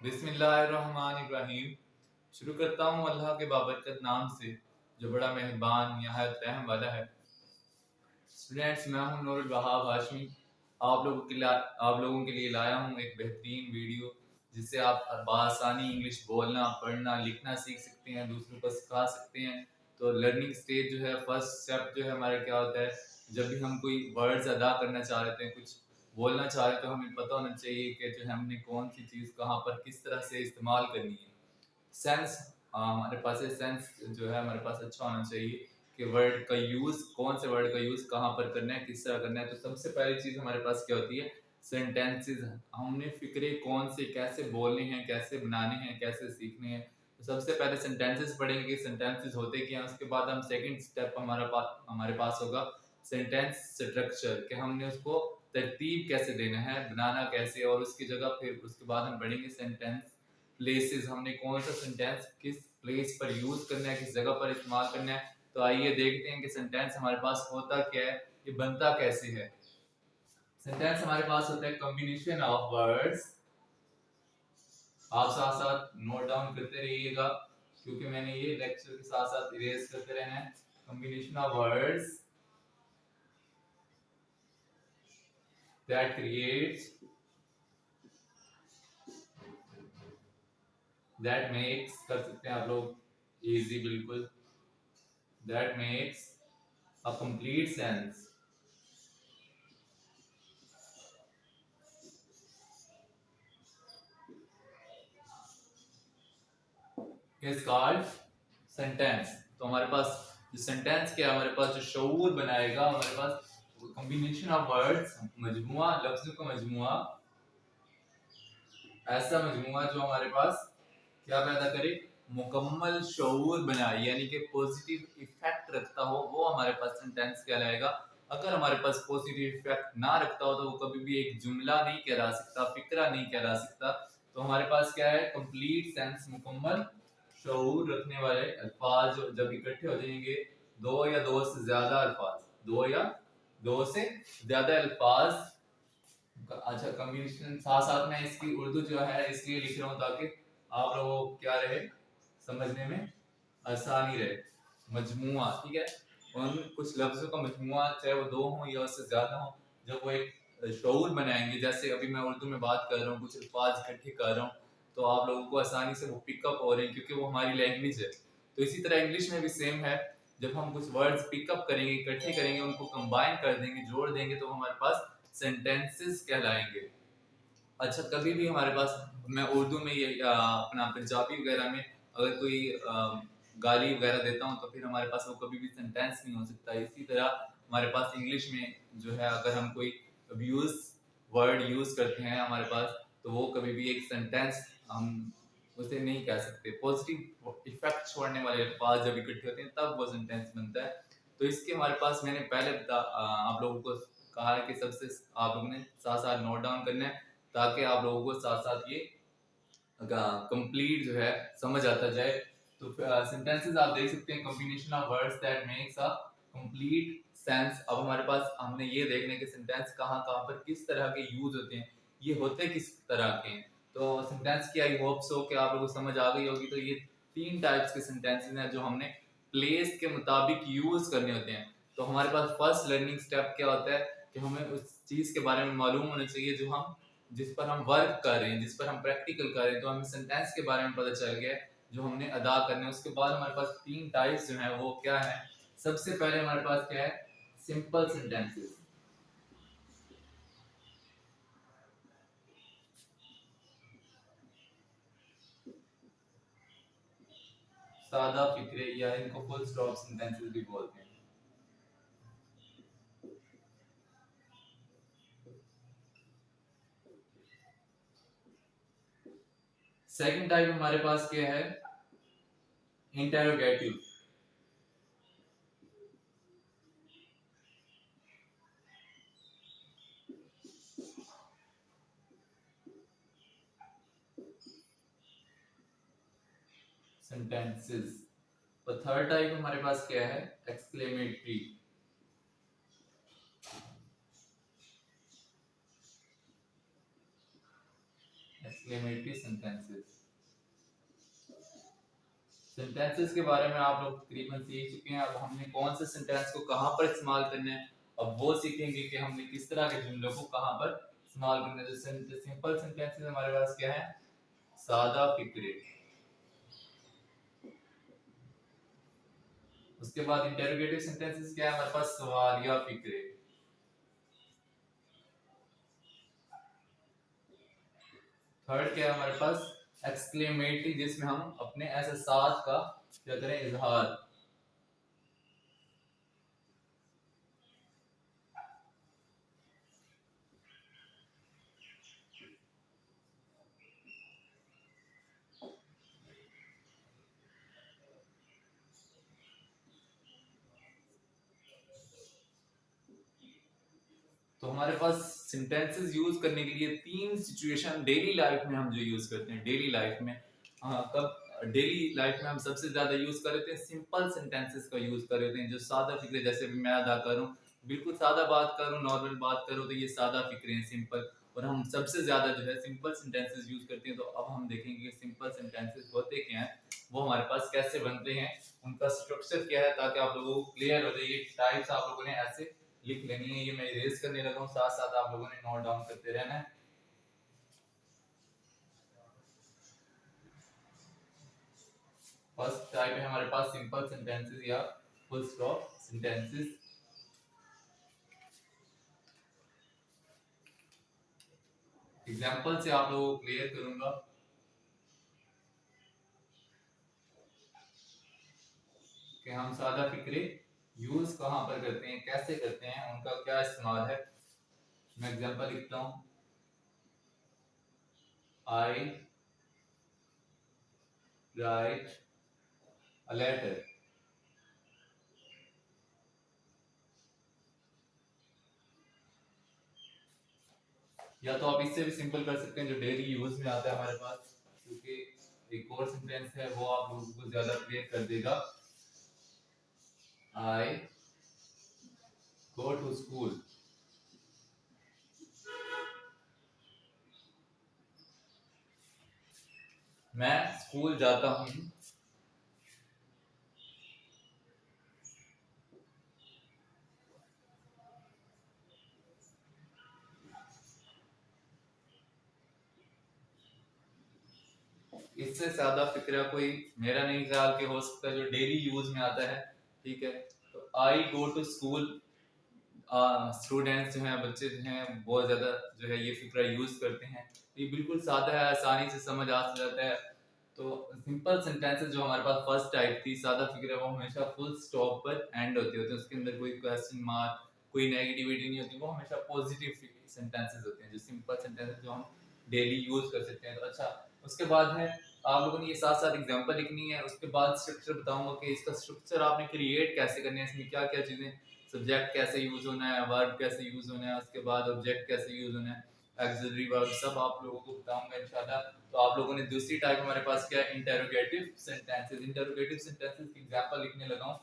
बिस्मिल्लाहिर्रहमानिर्रहीम। शुरू करता हूँ अल्लाह के बाबरकत नाम से जो बड़ा मेहरबान निहायत रहम वाला है। स्टूडेंट्स, मैं हूँ नूरुल वहाब हाशमी। आप लोगों के लिए लाया हूँ एक बेहतरीन वीडियो जिससे आप बआसानी इंग्लिश बोलना, पढ़ना, लिखना सीख सकते हैं, दूसरों को सिखा सकते हैं। तो लर्निंग स्टेज जो है, फर्स्ट स्टेप जो है हमारा क्या होता है, जब भी हम कोई वर्ड्स अदा करना चाह रहे हैं, कुछ बोलना चाह रहे हैं, तो हमें पता होना चाहिए कि जो है हमने कौन सी चीज़ कहाँ पर किस तरह से इस्तेमाल करनी है। सेंस, हमारे पास सेंस जो है हमारे पास अच्छा होना चाहिए कि वर्ड का यूज़, कौन से वर्ड का यूज़ कहाँ पर करना है, किस तरह करना है। तो सबसे पहली चीज़ हमारे पास क्या होती है, सेंटेंसेस। हमने फिक्रे कौन से कैसे बोलने हैं, कैसे बनाने हैं, कैसे सीखने हैं। तो सबसे पहले सेंटेंसेस पढ़ेंगे कि सेंटेंसेस होते क्या हैं। उसके बाद हम सेकंड स्टेप हमारे पास होगा सेंटेंस स्ट्रक्चर, कि हमने उसको तरतीब कैसे देना है, बनाना कैसे, और उसकी जगह फिर उसके बाद हम पढ़ेंगे सेंटेंस प्लेसेस। हमने कौन सा सेंटेंस किस प्लेस पर यूज करना है, किस जगह पर इस्तेमाल करना है। तो आइए देखते हैं कि सेंटेंस हमारे पास होता क्या है, ये बनता कैसे है। सेंटेंस हमारे पास होता है कॉम्बिनेशन ऑफ वर्ड्स। आप साथ साथ नोट डाउन करते रहिएगा क्योंकि मैंने ये लेक्चर के साथ साथ इरेज करते रहना है। Combination of words that creates, that makes, कर सकते हैं आप लोग इजी बिल्कुल, that makes a complete sense is called sentence. तो हमारे पास जो सेंटेंस क्या है, हमारे पास जो शऊर बनाएगा, हमारे पास कॉम्बिनेशन ऑफ वर्ड्स, मजमुआ, लफ्जों का मजमुआ, ऐसा मजमुआ जो हमारे पास क्या पैदा करे, मुकम्मल शऊर बनाए, यानी कि पॉजिटिव इफेक्ट रखता हो, वो हमारे पास सेंटेंस कहलाएगा। अगर हमारे पास पॉजिटिव इफेक्ट ना रखता हो तो वो कभी भी एक जुमला नहीं कहला सकता, फिक्रा नहीं कहला सकता। तो हमारे पास क्या है, कंप्लीट सेंस, मुकम्मल शऊर रखने वाले अल्फाज जब इकट्ठे हो जाएंगे, दो या दो से ज्यादा अल्फाज, दो या दो से ज्यादा अल्फाज। अच्छा, कम्युनिकेशन साथ साथ में इसकी उर्दू जो है इसलिए लिख रहा हूँ ताकि आप लोगों को क्या रहे, समझने में आसानी रहे। मजमुआ, ठीक है, उन कुछ लफ्जों का मजमुआ, चाहे वो दो हों या उससे ज्यादा हों, जब वो एक शऊर बनाएंगे, जैसे अभी मैं उर्दू में बात कर रहा हूँ, कुछ अल्फाज इकट्ठे कर रहा हूँ, तो आप लोगों को आसानी से वो पिकअप हो रहे हैं क्योंकि वो हमारी लैंग्वेज है। तो इसी तरह इंग्लिश में भी सेम है, जब हम कुछ वर्ड्स पिकअप करेंगे, इकट्ठे करेंगे, उनको कंबाइन कर देंगे, जोड़ देंगे, तो हमारे पास सेंटेंसेस कहलाएंगे। अच्छा, कभी भी हमारे पास, मैं उर्दू में ये अपना पंजाबी वगैरह में अगर कोई गाली वगैरह देता हूँ तो फिर हमारे पास वो कभी भी सेंटेंस नहीं हो सकता। इसी तरह हमारे पास इंग्लिश में जो है, अगर हम कोई अब्यूज वर्ड यूज करते हैं हमारे पास, तो वो कभी भी एक सेंटेंस हम उसे नहीं कह सकते। पॉजिटिव इफेक्ट छोड़ने वाले अल्फाज जब इकट्ठे होते हैं तब वो सेंटेंस बनता है। तो इसके हमारे पास मैंने पहले आप लोगों को कहा है कि सबसे आप लोगों ने साथ साथ नोट डाउन करना है ताकि आप लोगों को साथ साथ ये कंप्लीट जो है समझ आता जाए। तो सेंटेंसेस आप देख सकते हैं, combination of words that makes a complete sense. अब हमारे पास हमने ये देखने के सेंटेंस कहाँ कहाँ पर किस तरह के यूज होते हैं, ये होते किस तरह के हैं। तो सेंटेंस की आई होप सो कि आप लोगों को समझ आ गई होगी। तो ये तीन टाइप्स के सेंटेंसेस हैं जो हमने प्लेस के मुताबिक यूज करने होते हैं। तो हमारे पास फर्स्ट लर्निंग स्टेप क्या होता है कि हमें उस चीज के बारे में मालूम होना चाहिए जो हम, जिस पर हम वर्क कर रहे हैं, जिस पर हम प्रैक्टिकल कर रहे हैं। तो हमें सेंटेंस के बारे में पता चल गया जो हमने अदा करने हैं। उसके बाद हमारे पास तीन टाइप्स जो हैं वो क्या है। सबसे पहले हमारे पास क्या है, सिंपल सेंटेंसेस, सादा फिक्रे, या इनको फुल स्टॉप सेंटेंसेस भी बोलते हैं। सेकंड टाइप हमारे पास क्या है, इंटेरोगेटिव सेंटेंसेस। और थर्ड टाइप हमारे पास क्या है, एक्सक्लेमेटरी एक्सक्लेमेटरी सेंटेंसेस। सेंटेंसेस के बारे में आप लोग तकरीबन सीख चुके हैं। अब हमने कौन से सेंटेंस को कहाँ पर इस्तेमाल करना है अब वो सीखेंगे कि हमने किस तरह के जुमलों को कहाँ पर इस्तेमाल करना है। जैसे सिंपल सेंटेंसेस हमारे पास क्या है, सादा फिक्रे। उसके बाद इंटेरोगेटिव सेंटेंसेस क्या है हमारे पास, सवालिया फिक्रे। थर्ड क्या है हमारे पास, एक्सक्लेमेटरी, जिसमें हम अपने एहसास का क्या करें, इजहार। तो हमारे पास सेंटेंसेस यूज करने के लिए तीन सिचुएशन डेली लाइफ में हम जो यूज करते हैं डेली लाइफ में, हाँ कब डेली लाइफ में हम सबसे ज्यादा यूज कर रहे हैं सिंपल सेंटेंसेस का यूज कर रहे हैं, जो सादा फिक्रे, जैसे भी मैं अदा करूं, बिल्कुल सादा बात करूं, नॉर्मल बात करूं, तो ये सादा फिक्रे हैं, सिंपल। और हम सबसे ज्यादा जो है सिंपल सेंटेंसेस यूज करते हैं। तो अब हम देखेंगे कि सिंपल सेंटेंसेस होते क्या हैं, वो हमारे पास कैसे बनते हैं, उनका स्ट्रक्चर क्या है, ताकि आप लोगों को क्लियर हो जाए। ये टाइप्स आप लोगों ने ऐसे लिख लेनी है, ये मैं इरेज करने लगा हूं, साथ साथ आप लोगों ने नोट डाउन करते रहना है। फर्स्ट टाइप है हमारे पास सिंपल सेंटेंसेस या फुल स्टॉप सेंटेंसेस। एग्जांपल से आप लोगों को क्लियर करूंगा कि हम सादा फिक्रे यूज कहां पर करते हैं, कैसे करते हैं, उनका क्या इस्तेमाल है। मैं एग्जांपल लिखता हूं, आई राइट अ लेटर। या तो आप इससे भी सिंपल कर सकते हैं जो डेली यूज में आता है हमारे पास, क्योंकि एक और सेंटेंस है वो आप लोगों को ज्यादा क्लियर कर देगा। आई गो टू स्कूल। मैं स्कूल जाता हूँ। इससे ज्यादा फिक्रा कोई मेरा नहीं ख्याल के हो सकता जो डेली यूज में आता है। ठीक है, तो आई गो टू स्कूल, स्टूडेंट्स जो हैं, बच्चे जो हैं, बहुत ज्यादा जो है ये फिक्रा यूज करते हैं। ये बिल्कुल सादा है, आसानी से समझ आ जाता है। तो सिंपल सेंटेंसेस जो हमारे पास फर्स्ट टाइप थी सादा फिक्रा, वो हमेशा फुल स्टॉप पर एंड होते होते हैं, उसके अंदर कोई क्वेश्चन मार्क, कोई नेगेटिविटी नहीं होती, वो हमेशा पॉजिटिव सेंटेंसेस होते हैं, जो सिंपल सेंटेंसेस जो हम डेली यूज कर सकते हैं। तो अच्छा, उसके बाद है आप लोगों ने ये साथ साथ एग्जांपल लिखनी है, उसके बाद स्ट्रक्चर बताऊंगा कि इसका स्ट्रक्चर आपने क्रिएट कैसे करनी है, इसमें क्या क्या चीजें, सब्जेक्ट कैसे यूज होना है, वर्ब कैसे यूज होना है, उसके बाद ऑब्जेक्ट कैसे यूज होना है, ऑक्सिलरी वर्ब, सब आप लोगों को बताऊंगा इंशाल्लाह। तो आप लोगों ने दूसरी टाइप हमारे पास क्या है, इंटेरोगेटिव सेंटेंसेस। इंटेरोगेटिव सेंटेंसेस की एग्जांपल लिखने लगा हूं।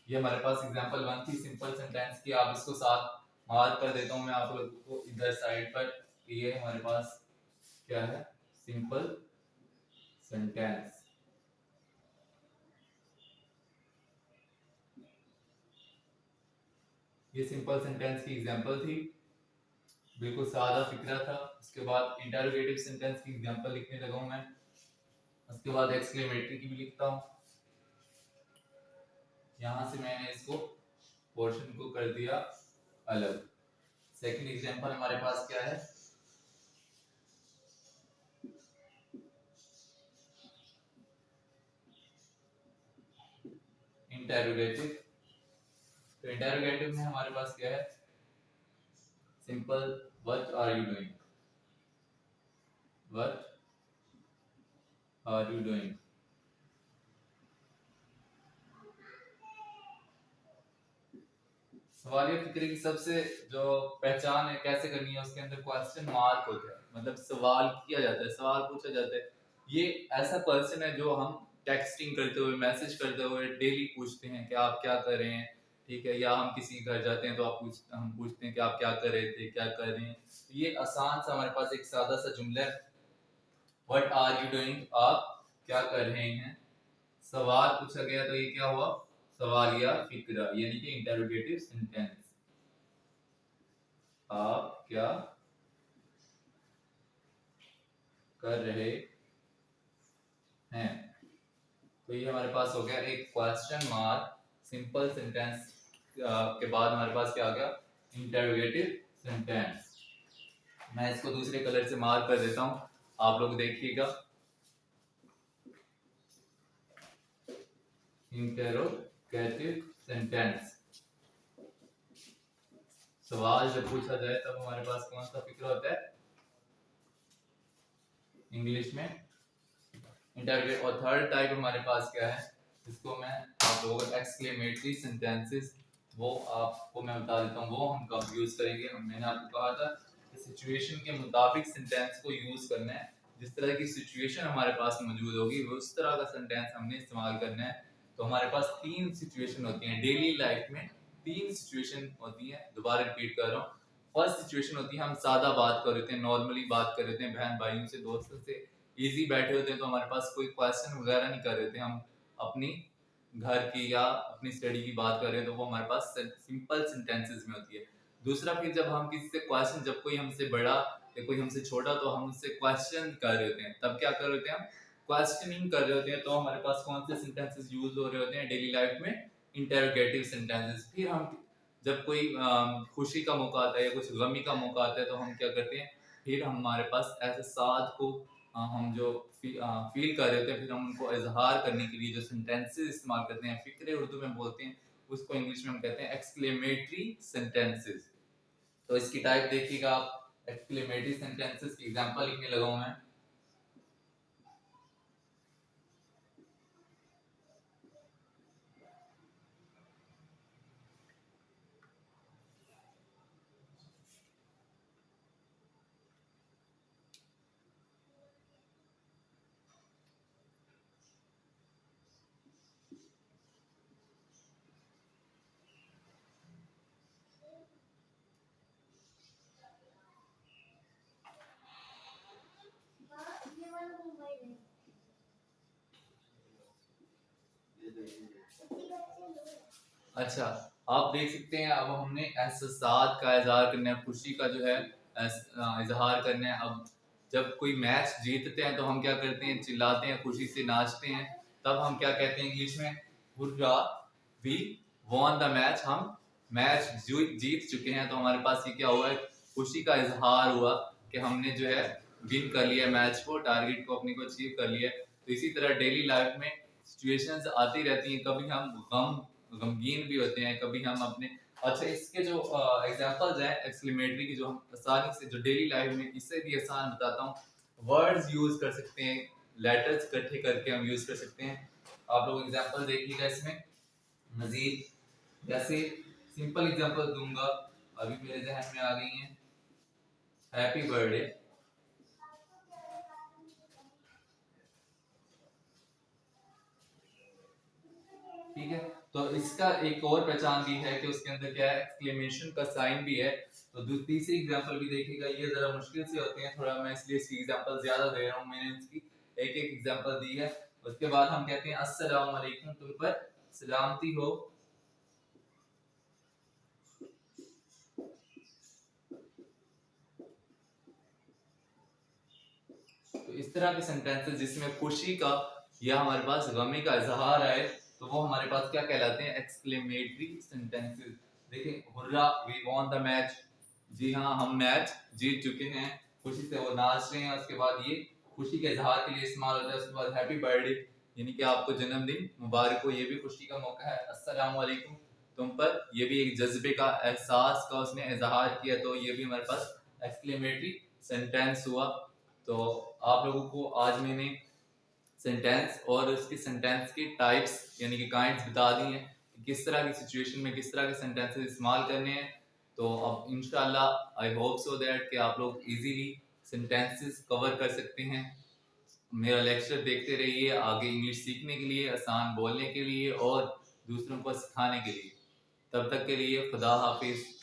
ये हमारे पास एग्जांपल 1 थी सिंपल सेंटेंस की, आप इसको साथ मार्क कर देता हूं मैं आप लोगों को इधर साइड पर कि ये हमारे पास क्या है, सिंपल सेंटेंस। ये सिंपल सेंटेंस की एग्जांपल थी, बिल्कुल सादा फिक्रा था। उसके बाद इंटरोगेटिव सेंटेंस की एग्जांपल लिखने लगा हूं मैं। उसके बाद एक्सक्लेमेटरी की भी लिखता हूं। यहां से मैंने इसको पोर्शन को कर दिया अलग। सेकंड एग्जांपल हमारे पास क्या है, इंटरोगेटिव। तो इंटरोगेटिव में हमारे पास क्या है, simple what are you doing, what are you doing. सवालिया फिक्रे की सबसे जो पहचान है कैसे करनी है, उसके अंदर क्वेश्चन मार्क होता है, मतलब सवाल किया जाता है, सवाल पूछा जाता है। ये ऐसा पर्सन है जो हम टेक्सटिंग करते हुए, मैसेज करते हुए डेली पूछते हैं कि आप क्या कर रहे हैं, ठीक है, या हम किसी के घर जाते हैं तो हम पूछते हैं कि आप क्या कर रहे थे, क्या कर रहे हैं। तो ये आसान सा हमारे पास एक सादा सा जुमला है, व्हाट आर यू डूइंग, आप क्या कर रहे हैं। सवाल पूछा गया तो ये क्या हुआ, सवाल या फिक्रा यानी कि इंटरोगेटिव सेंटेंस, आप क्या कर रहे हैं। तो ये हमारे पास हो गया एक क्वेश्चन मार्क सिंपल सेंटेंस के बाद हमारे पास क्या आ गया, इंटरोगेटिव सेंटेंस। मैं इसको दूसरे कलर से मार्क कर देता हूं, आप लोग देखिएगा। इंटरोगेटिव सेंटेंस, सवाल जब पूछा जाए तब हमारे पास कौन सा फिक्र होता है, इंग्लिश में इंटरोगेटिव। और थर्ड टाइप हमारे पास क्या है, इसको मैं आप लोगों को एक्सक्लेमेटरी सेंटेंसेस, वो आपको मैं बता देता हूँ वो हम कब यूज करेंगे। मैंने आपको कहा था कि सिचुएशन के मुताबिक सेंटेंस को यूज करना है, जिस तरह की सिचुएशन हमारे पास मौजूद होगी वो उस तरह का सेंटेंस हमने इस्तेमाल करना है। तो हमारे पास तीन सिचुएशन होती हैं डेली लाइफ में, तीन सिचुएशन होती हैं, दोबारा रिपीट कर रहा हूँ। फर्स्ट सिचुएशन होती है हम सादा बात कर रहे थे, नॉर्मली बात कर रहे थे बहन भाइयों से, दोस्तों से, इजी बैठे होते हैं तो हमारे पास कोई क्वेश्चन वगैरह नहीं कर रहे थे, हम अपनी घर की या अपनी स्टडी की बात कर रहे हैं, तो वो हमारे पास सिंपल सेंटेंसेस में होती है। दूसरा, फिर जब हम किसी से क्वेश्चन, जब कोई हमसे बड़ा या कोई हमसे छोटा तो हम उससे क्वेश्चन कर रहे होते हैं, तब क्या कर रहे होते हैं, हम क्वेश्चनिंग कर रहे होते हैं। तो हमारे पास कौन से सेंटेंसेस यूज हो रहे होते हैं डेली लाइफ में, इंटरोगेटिव सेंटेंसेस। फिर हम जब कोई खुशी का मौका आता है या कुछ गमी का मौका आता है तो हम क्या करते हैं, फिर हमारे पास ऐसे साथ को हम जो फील कर रहे होते हैं, फिर हम उनको इजहार करने के लिए जो सेंटेंसेस इस्तेमाल करते हैं, फिक्रे उर्दू में बोलते हैं, उसको इंग्लिश में हम कहते हैं एक्सक्लेमेटरी सेंटेंसेस। तो इसकी टाइप देखिएगा आप, एक्सक्लेमेटरी सेंटेंसेस की एग्जांपल लिखने लगा हूं मैं। अच्छा, आप देख सकते हैं अब हमने एहसासात का इजहार करना है, खुशी का जो है इजहार करना है। अब जब कोई मैच जीतते हैं तो हम क्या करते हैं, चिल्लाते हैं, खुशी से नाचते हैं। तब हम क्या कहते हैं इंग्लिश में, hurrah, we won the match, हम मैच जीत चुके हैं। तो हमारे पास ये क्या हुआ है, खुशी का इजहार हुआ कि हमने जो है विन कर लिया मैच को, टारगेट को अपने को अचीव कर लिया। तो इसी तरह डेली लाइफ में सिचुएशंस आती रहती हैं, कभी हम गमगीन भी होते हैं, कभी हम अपने। अच्छा, इसके जो एग्जांपल्स हैं एक्सक्लेमेटरी की, जो हम आसानी से जो डेली लाइफ में, इससे भी आसान बताता हूँ। वर्ड्स यूज कर सकते हैं, लेटर्स इकट्ठे करके हम यूज कर सकते हैं। आप लोग एग्जांपल देखिएगा इसमें मजीद, जैसे सिंपल एग्जांपल दूंगा, अभी मेरे जहन में आ गई हैं। हैप्पी बर्थडे, ठीक है। तो इसका एक और पहचान भी है कि उसके अंदर क्या है, एक्सक्लेमेशन का साइन भी है। तो तीसरी एग्जांपल भी देखिएगा, ये जरा मुश्किल से होते हैं थोड़ा, मैं इसलिए इसकी एग्जांपल ज्यादा दे रहा हूँ, मैंने इसकी एक एक एग्जांपल दी है। उसके बाद हम कहते हैं अस्सलाम वालेकुम, तुम पर सलामती हो। तो इस तरह के सेंटेंसेस जिसमें खुशी का या हमारे पास गमी का इजहार है, तो वो हमारे पास क्या कहलाते हैं, एक्सक्लेमेटरी सेंटेंसेस। देखिए, hurrah, we won the match, जी हाँ हम मैच जीत चुके हैं, खुशी से वो नाच रहे हैं। उसके बाद ये खुशी के इजहार के लिए इस्तेमाल होता है। उसके बाद हैप्पी बर्थडे, यानी कि आपको जन्मदिन मुबारक हो, ये भी खुशी का मौका है। अस्सलाम वालेकुम, तुम पर, ये भी एक जज्बे का, एहसास का उसने इजहार किया, तो ये भी हमारे पास एक्सक्लेमेटरी सेंटेंस हुआ। तो आप लोगों को आज मैंने सेंटेंस और उसके सेंटेंस के टाइप्स यानी कि काइंड्स बता दी हैं कि किस तरह की सिचुएशन में किस तरह के सेंटेंसेस इस्तेमाल करने हैं। तो अब इंशाल्लाह आई होप सो दैट कि आप लोग इजीली सेंटेंसेस कवर कर सकते हैं। मेरा लेक्चर देखते रहिए आगे इंग्लिश सीखने के लिए, आसान बोलने के लिए और दूसरों को सिखाने के लिए। तब तक के लिए खुदा हाफिज।